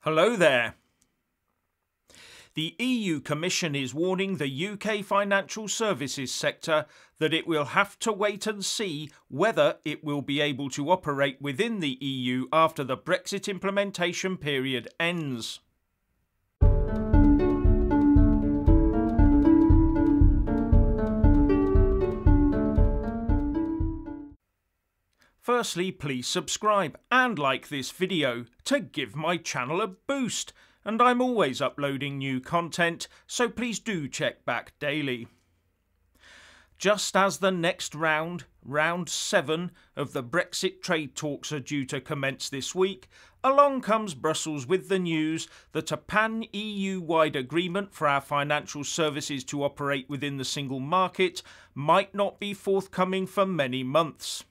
Hello there. The EU Commission is warning the UK financial services sector that it will have to wait and see whether it will be able to operate within the EU after the Brexit Implementation Period ends. Firstly, please subscribe and like this video to give my channel a boost, and I'm always uploading new content, so please do check back daily. Just as the next round 7 of the Brexit trade talks are due to commence this week, along comes Brussels with the news that a pan-EU-wide agreement for our financial services to operate within the single market might not be forthcoming for many months.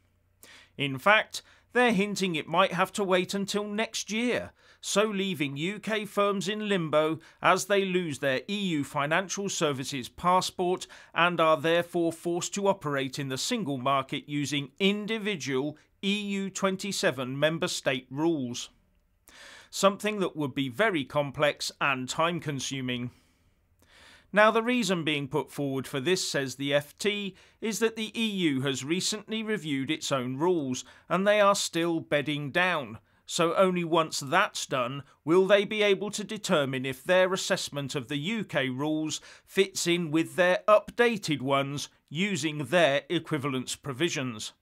In fact, they're hinting it might have to wait until next year, so leaving UK firms in limbo as they lose their EU financial services passport and are therefore forced to operate in the single market using individual EU 27 member state rules. Something that would be very complex and time-consuming. Now, the reason being put forward for this, says the FT, is that the EU has recently reviewed its own rules and they are still bedding down. So only once that's done will they be able to determine if their assessment of the UK rules fits in with their updated ones using their equivalence provisions.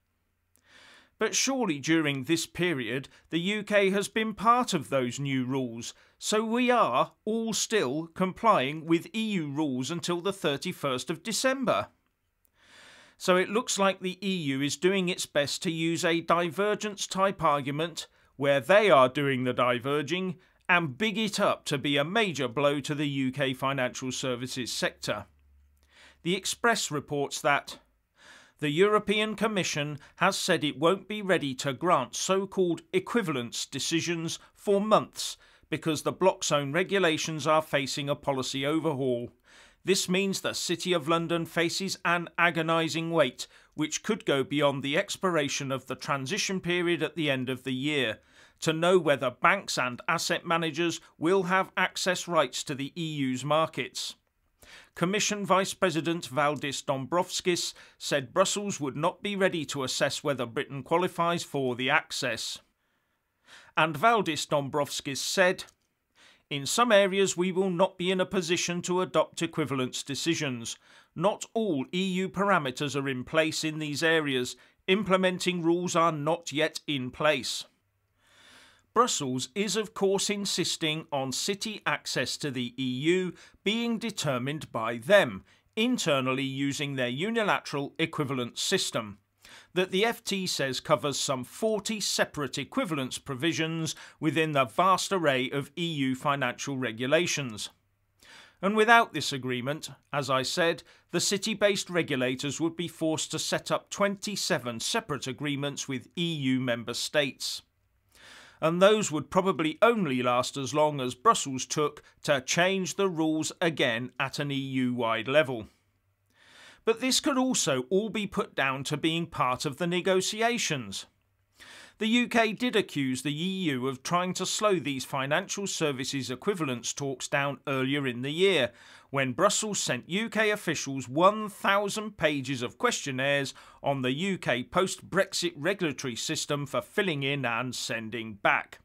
But surely during this period the UK has been part of those new rules, so we are all still complying with EU rules until the 31st of December. So it looks like the EU is doing its best to use a divergence type argument where they are doing the diverging and big it up to be a major blow to the UK financial services sector. The Express reports that the European Commission has said it won't be ready to grant so-called equivalence decisions for months because the block zone regulations are facing a policy overhaul. This means the City of London faces an agonising wait, which could go beyond the expiration of the transition period at the end of the year, to know whether banks and asset managers will have access rights to the EU's markets. Commission Vice President Valdis Dombrovskis said Brussels would not be ready to assess whether Britain qualifies for the access. And Valdis Dombrovskis said, "In some areas we will not be in a position to adopt equivalence decisions. Not all EU parameters are in place in these areas. Implementing rules are not yet in place." Brussels is of course insisting on city access to the EU being determined by them, internally using their unilateral equivalence system, that the FT says covers some 40 separate equivalence provisions within the vast array of EU financial regulations. And without this agreement, as I said, the city-based regulators would be forced to set up 27 separate agreements with EU member states. And those would probably only last as long as Brussels took to change the rules again at an EU-wide level. But this could also all be put down to being part of the negotiations. The UK did accuse the EU of trying to slow these financial services equivalence talks down earlier in the year, when Brussels sent UK officials 1,000 pages of questionnaires on the UK post-Brexit regulatory system for filling in and sending back.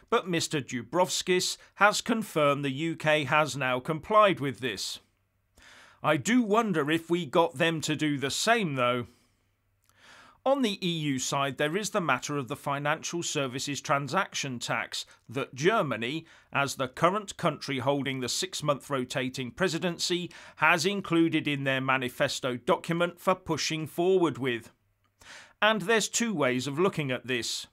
But Mr Dombrovskis has confirmed the UK has now complied with this. I do wonder if we got them to do the same though. On the EU side, there is the matter of the financial services transaction tax that Germany, as the current country holding the 6-month rotating presidency, has included in their manifesto document for pushing forward with. And there's two ways of looking at this.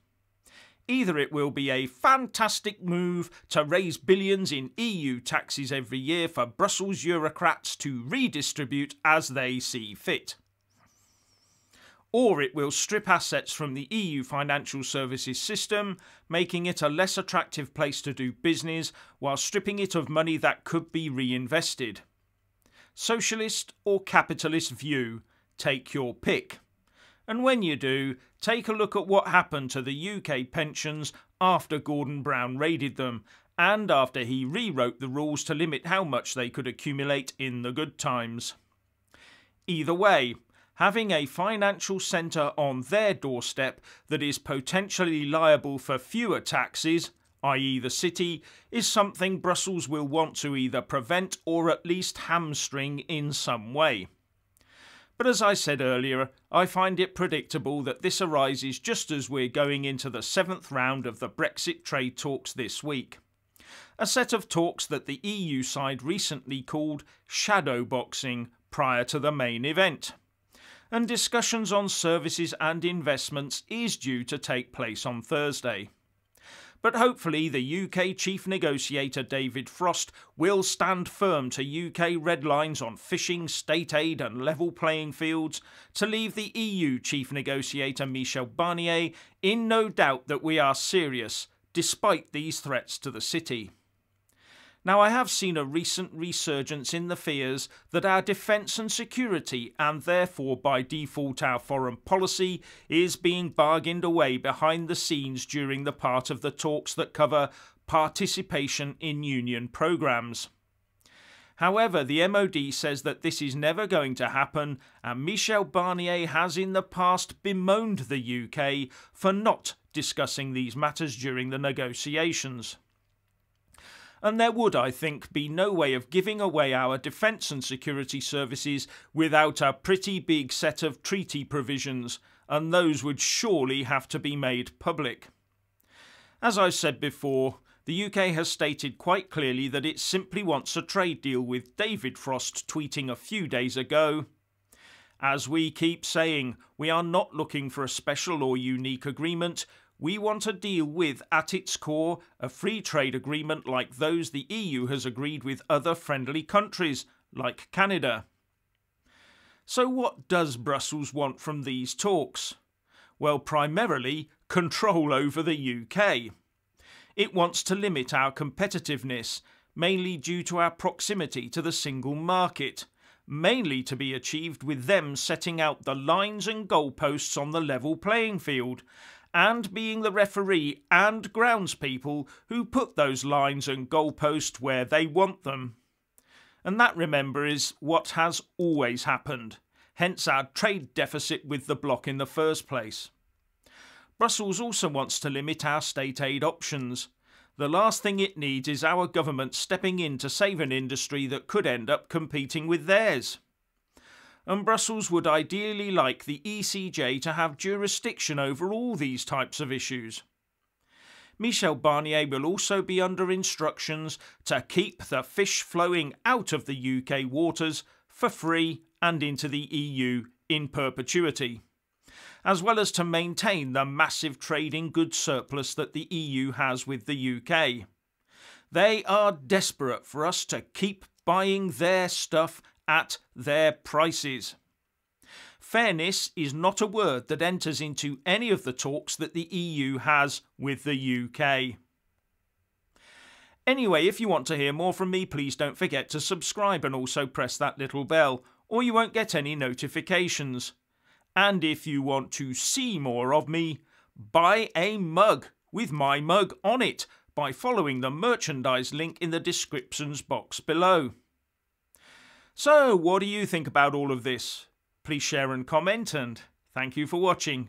Either it will be a fantastic move to raise billions in EU taxes every year for Brussels bureaucrats to redistribute as they see fit. Or it will strip assets from the EU financial services system, making it a less attractive place to do business while stripping it of money that could be reinvested. Socialist or capitalist view, take your pick. And when you do, take a look at what happened to the UK pensions after Gordon Brown raided them, and after he rewrote the rules to limit how much they could accumulate in the good times. Either way, having a financial centre on their doorstep that is potentially liable for fewer taxes, i.e. the city, is something Brussels will want to either prevent or at least hamstring in some way. But as I said earlier, I find it predictable that this arises just as we're going into the 7th round of the Brexit trade talks this week. A set of talks that the EU side recently called shadowboxing prior to the main event. And discussions on services and investments is due to take place on Thursday. But hopefully the UK Chief Negotiator David Frost will stand firm to UK red lines on fishing, state aid and level playing fields to leave the EU Chief Negotiator Michel Barnier in no doubt that we are serious, despite these threats to the city. Now, I have seen a recent resurgence in the fears that our defence and security, and therefore by default our foreign policy, is being bargained away behind the scenes during the part of the talks that cover participation in union programmes. However, the MOD says that this is never going to happen, and Michel Barnier has in the past bemoaned the UK for not discussing these matters during the negotiations. And there would, I think, be no way of giving away our defence and security services without a pretty big set of treaty provisions, and those would surely have to be made public. As I've said before, the UK has stated quite clearly that it simply wants a trade deal, with David Frost tweeting a few days ago, "As we keep saying, we are not looking for a special or unique agreement. We want a deal with, at its core, a free trade agreement like those the EU has agreed with other friendly countries, like Canada." So what does Brussels want from these talks? Well, primarily, control over the UK. It wants to limit our competitiveness, mainly due to our proximity to the single market, mainly to be achieved with them setting out the lines and goalposts on the level playing field, and being the referee and groundspeople who put those lines and goalposts where they want them. And that, remember, is what has always happened, hence our trade deficit with the bloc in the first place. Brussels also wants to limit our state aid options. The last thing it needs is our government stepping in to save an industry that could end up competing with theirs. And Brussels would ideally like the ECJ to have jurisdiction over all these types of issues. Michel Barnier will also be under instructions to keep the fish flowing out of the UK waters for free and into the EU in perpetuity, as well as to maintain the massive trading goods surplus that the EU has with the UK. They are desperate for us to keep buying their stuff at their prices. Fairness is not a word that enters into any of the talks that the EU has with the UK. Anyway, if you want to hear more from me, please don't forget to subscribe and also press that little bell, or you won't get any notifications. And if you want to see more of me, buy a mug with my mug on it by following the merchandise link in the descriptions box below. So, what do you think about all of this? Please share and comment, and thank you for watching.